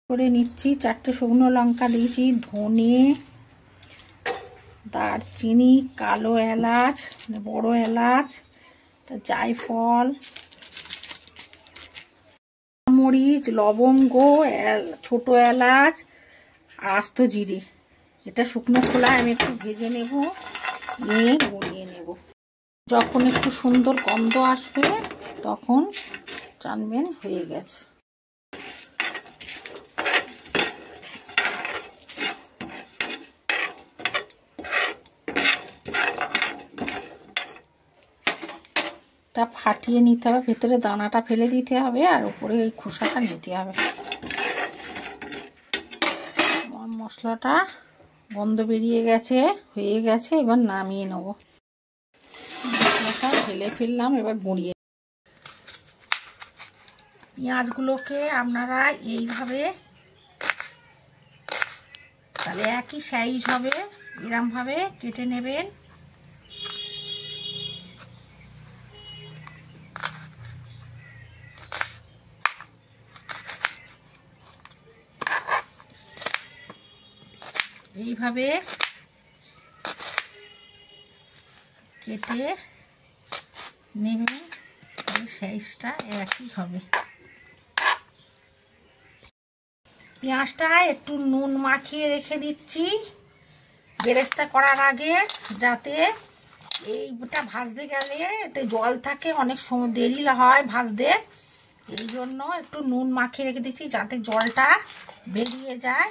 করে নিচ্ছি। 4টে শুকনো লঙ্কা দিয়েছি, ধনে, দারচিনি, কালো এলাচ, বড় এলাচ, জায়ফল, মরিচ, লবঙ্গ, ছোট এলাচ, আস্ত জিরে। এটা শুকনো খোলায় আমি একটু ভেজে নেব, নিয়ে গড়িয়ে নেব। যখন একটু সুন্দর গন্ধ আসবে তখন জানবেন হয়ে গেছে। এটা ফাটিয়ে নিতে হবে, ভেতরে দানাটা ফেলে দিতে হবে আর উপরে এই খোসাটা নিতে হবে। মশলাটা গন্ধ বেরিয়ে গেছে, হয়ে গেছে, এবার নামিয়ে নেব। মশলাটা ঢেলে ফেললাম, এবার গুঁড়িয়ে। পেঁয়াজগুলোকে আপনারা এইভাবে, তাহলে একই সাইজ হবে, এরমভাবে কেটে নেবেন। এইভাবে কেটে নেবেন, এই সাইজটা একই হবে। পেঁয়াজটা একটু নুন মাখিয়ে রেখে দিচ্ছি বেরেস্তা করার আগে, যাতে এইটা ভাজতে গেলে এতে জল থাকে, অনেক সময় দেরি হয় ভাজতে। এই জন্য একটু নুন মাখিয়ে রেখে দিচ্ছি যাতে জলটা বেরিয়ে যায়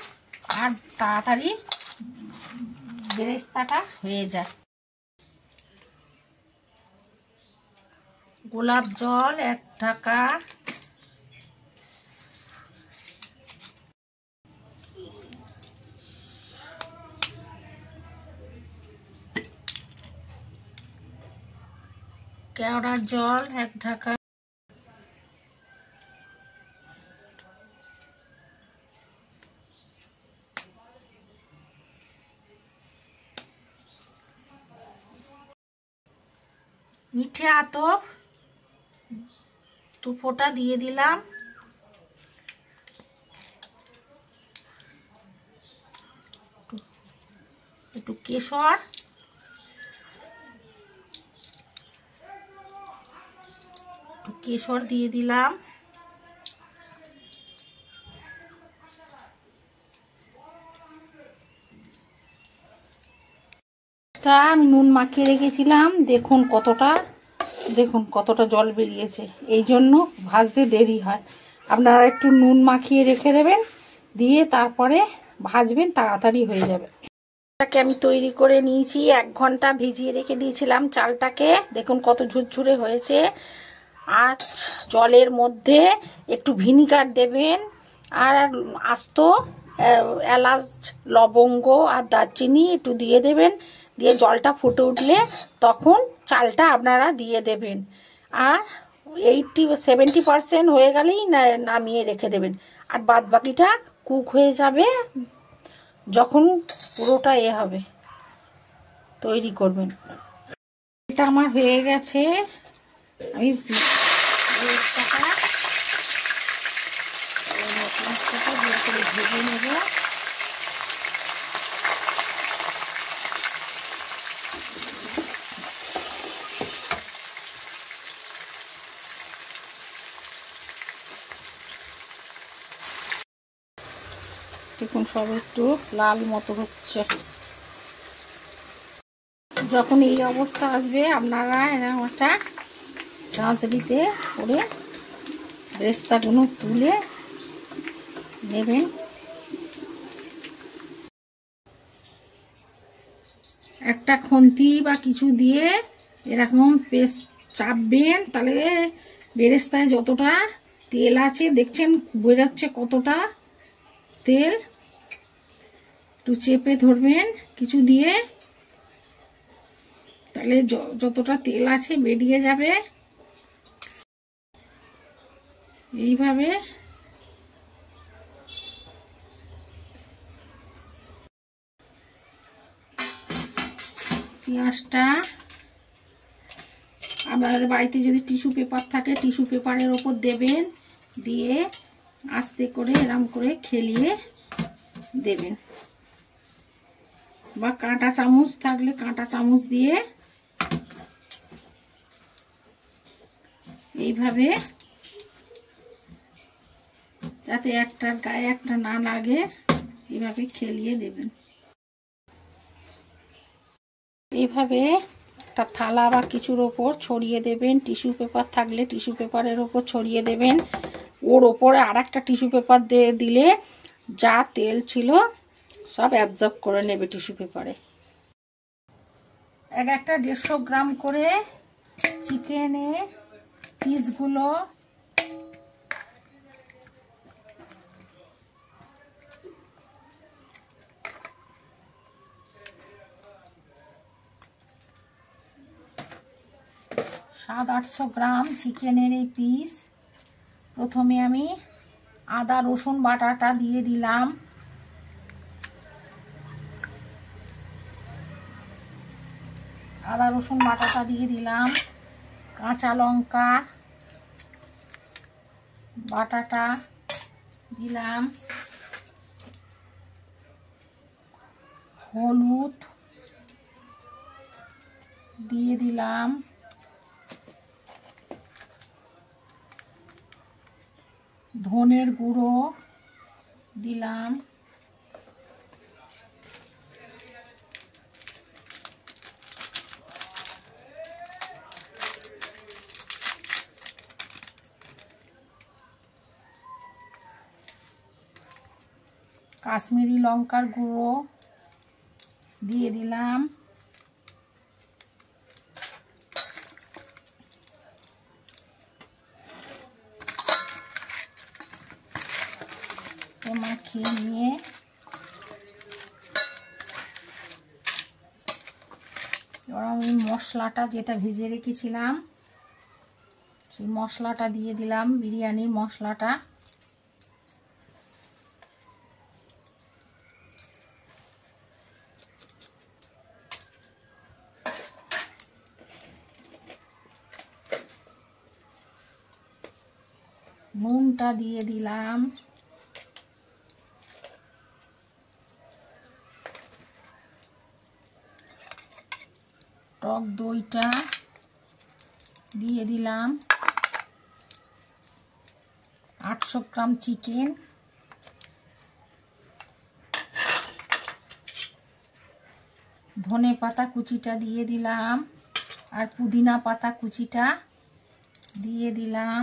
আর তাড়াতাড়ি বেরেস্তাটা হয়ে যায়। গোলাপ জল 1 ঢাকা, কেওড়ার জল 1 ঢাকা, মিঠে আতপ 2 ফোঁটা দিয়ে দিলাম, একটু কেশর, দিয়ে দিলাম, আমি নুন মাখিয়ে রেখেছিলাম, দেখুন কতটা জল বেরিয়েছে। এই জন্য ভাজতে দেরি হয়। আপনারা একটু নুন মাখিয়ে রেখে দেবেন, দিয়ে তারপরে ভাজবেন, তাড়াতাড়ি হয়ে যাবে। এটাকে আমি তৈরি করে নিয়েছি, 1 ঘন্টা ভিজিয়ে রেখে দিয়েছিলাম চালটাকে। দেখুন কত ঝুরঝুরে হয়েছে। আর জলের মধ্যে একটু ভিনিগার দেবেন, আর আস্ত এলাচ, লবঙ্গ আর দারচিনি একটু দিয়ে দেবেন। দিয়ে জলটা ফুটে উঠলে তখন চালটা আপনারা দিয়ে দেবেন। আর 70% হয়ে গেলেই নামিয়ে রেখে দেবেন। আর বাদ বাকিটা কুক হয়ে যাবে যখন পুরোটা হবে, তৈরি করবেন। এটা আমার হয়ে গেছে। আমি ভেজে নেব। দেখুন সব একটু লাল মতো হচ্ছে। যখন এই অবস্থা আসবে আপনারা এরকম একটা ঝাঁঝরিতে করে বেরেস্তাগুলো তুলে নেবেন। একটা খুন্তি বা কিছু দিয়ে এরকম পেস্ট চাপবেন, তাহলে বেরেস্তায় যতটা তেল আছে দেখছেন বেরোচ্ছে কতটা তেল। একটু চেপে ধরবেন কিছু দিয়ে, তাহলে যতটা তেল আছে বেরিয়ে যাবে। এইভাবে পেঁয়াজটা আপনাদের বাড়িতে যদি টিস্যু পেপার থাকে টিস্যু পেপারের ওপর দেবেন, দিয়ে আস্তে করে এরম করে খেলিয়ে দেবেন, বা কাঁটা চামচ থাকলে কাঁটা চামচ দিয়ে এইভাবে, যাতে একটার গায়ে একটা না লাগে, এইভাবে খেলিয়ে দেবেন। এইভাবে একটা থালা বা কিছুর ওপর ছড়িয়ে দেবেন। টিস্যু পেপার থাকলে টিস্যু পেপারের ওপর ছড়িয়ে দেবেন। ওর ওপরে আর একটা টিস্যু পেপার দিয়ে দিলে যা তেল ছিল সব অ্যাবজর্ব করে নেবে টিস্যু পেপারে। একটা 150 গ্রাম করে চিকেনে পিসগুলো সাত 800 গ্রাম চিকেনের এই পিস। প্রথমে আমি আদা রসুন বাটাটা দিয়ে দিলাম, আদা রসুন বাটাটা দিয়ে দিলাম, কাঁচা লঙ্কা বাটাটা দিলাম, হলুদ দিয়ে দিলাম, ধনের গুঁড়ো দিলাম, কাশ্মীরি লঙ্কার গুঁড়ো দিয়ে দিলাম, মাখিয়ে নিয়ে এবার আমি মশলাটা যেটা ভেজে রেখেছিলাম সেই মশলাটা দিয়ে দিলাম, বিরিয়ানির মশলাটা। নুনটা দিয়ে দিলাম, টক দইটা দিয়ে দিলাম, 800 গ্রাম চিকেন, ধনে পাতা কুচিটা দিয়ে দিলাম, আর পুদিনা পাতা কুচিটা দিয়ে দিলাম,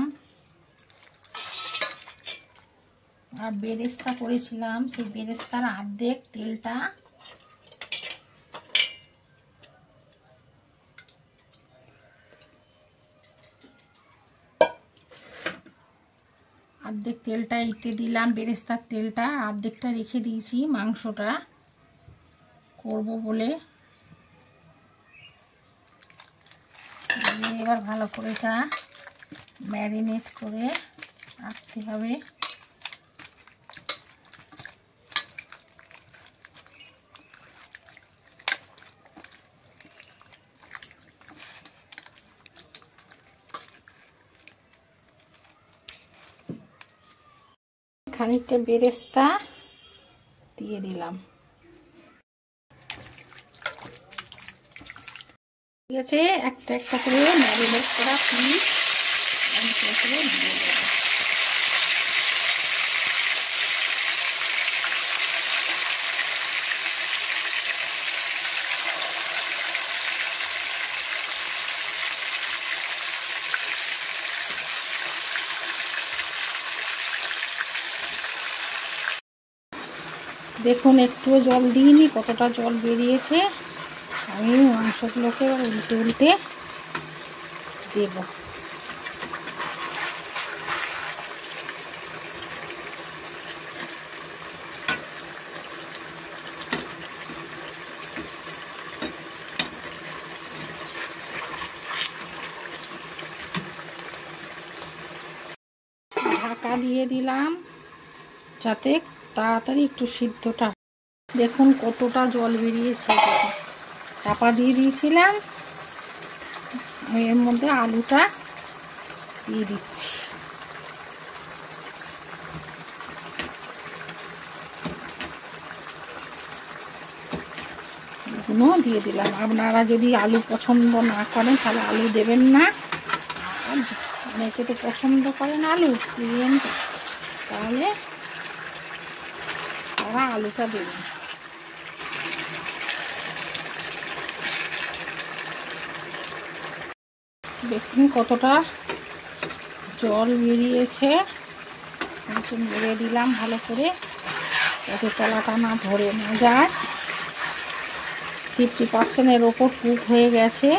আর বেরেস্তা করেছিলাম সেই বেরেস্তার অর্ধেক তেলটা এতে দিলাম, বেরেস্তার তেলটা অর্ধেকটা রেখে দিয়েছি মাংসটা করব বলে। এবার ভালো করে এটা ম্যারিনেট করে রাখতে হবে। খানিকটা বেরেস্তা দিয়ে দিলাম, ঠিক আছে। একটা একটা করে ম্যারিনেট করা পিস করে দিয়ে দেবো। দেখুন একটুও জল দিইনি, কতটা জল বেরিয়েছে। আমি মাংসগুলোকে উল্টে উল্টে দেব। ঢাকা দিয়ে দিলাম যাতে তাড়াতাড়ি একটু সিদ্ধটা। দেখুন কতটা জল বেরিয়েছে, চাপা দিয়ে দিয়েছিলাম। আমি এর মধ্যে আলুটা দিয়ে দিচ্ছি। আলুগুলো দিয়ে দিলাম। আপনারা যদি আলু পছন্দ না করেন তাহলে আলু দেবেন না, আর অনেকে তো পছন্দ করেন আলু বিরিয়ানিটা, তাহলে তারা আলুটা দেবেন। দেখুন কতটা জল বেরিয়েছে, মেরে দিলাম ভালো করে যাতে তলাটা না ধরে না যায়। 50%-এর ওপর কুক হয়ে গেছে।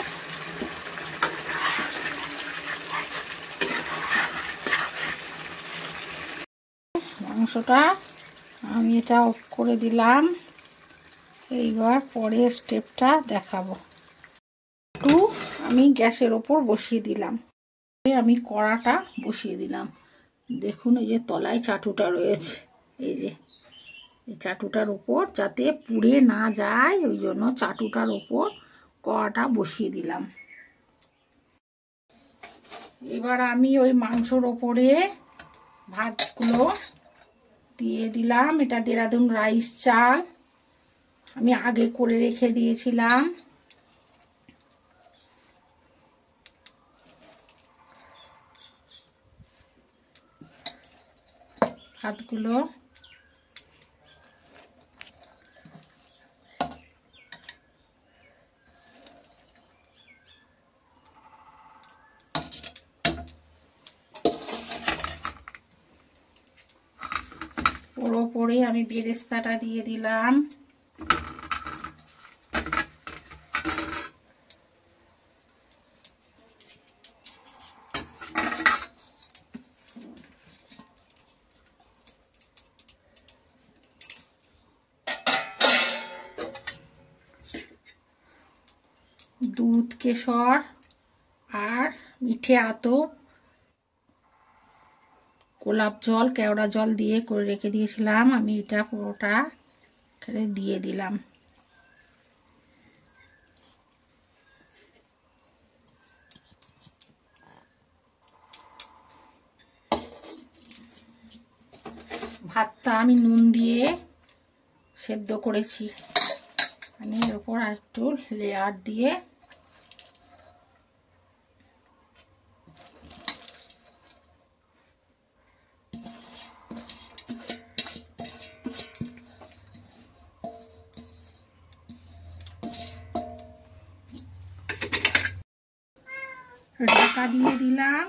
মাংসটা আমি এটা অফ করে দিলাম। এইবার পরের স্টেপটা দেখাবো। একটু আমি গ্যাসের ওপর বসিয়ে দিলাম, আমি কড়াটা বসিয়ে দিলাম। দেখুন এই যে তলায় চাটুটা রয়েছে, এই যে এই চাটুটার উপর যাতে পুড়ে না যায় ওই জন্য চাটুটার উপর কড়াটা বসিয়ে দিলাম। এবার আমি ওই মাংসর ওপরে ভাতগুলো দিয়ে দিলাম। এটা দেরাদুন রাইস চাল আমি আগে করে রেখে দিয়েছিলাম। ভাতগুলো ওর ওপরে আমি বেরেস্তাটা দিয়ে দিলাম। দুধ কেশর আর মিঠে আতপ গোলাপ জল কেওড়া জল দিয়ে করে রেখে দিয়েছিলাম, আমি এটা পুরোটা এখানে দিয়ে দিলাম। ভাতটা আমি নুন দিয়ে সেদ্ধ করেছি, আমি এর উপর একটু লেয়ার দিয়ে ঢাকা দিয়ে দিলাম।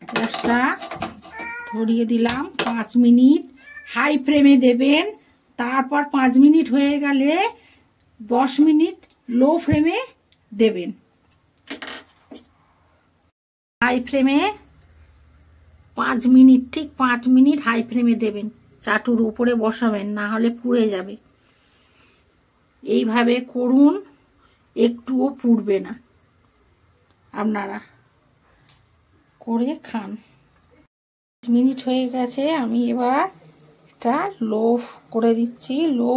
গ্যাসটা ধরিয়ে দিলাম। 5 মিনিট হাই ফ্লেমে দেবেন, তারপর 5 মিনিট হয়ে গেলে 10 মিনিট লো ফ্লেমে দেবেন। হাই ফ্লেমে 5 মিনিট, ঠিক 5 মিনিট হাই ফ্লেমে দেবেন। চাটুর উপরে বসাবেন, না হলে পুড়ে যাবে। এইভাবে করুন, একটুও পুড়বে না, আপনারা করে খান। 5 মিনিট হয়ে গেছে, আমি এবার এটা লো করে দিচ্ছি। লো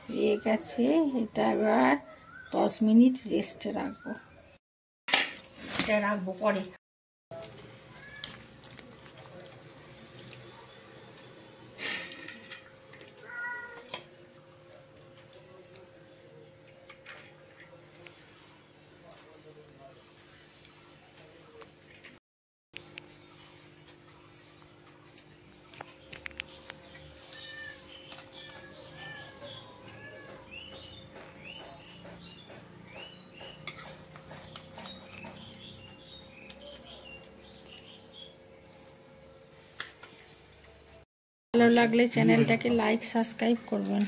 হয়ে গেছে, এটা এবার 10 মিনিট রেস্টে রাখবো। এটা রাখবো পরে। ভালো লাগলে চ্যানেলটাকে লাইক সাবস্ক্রাইব করবেন।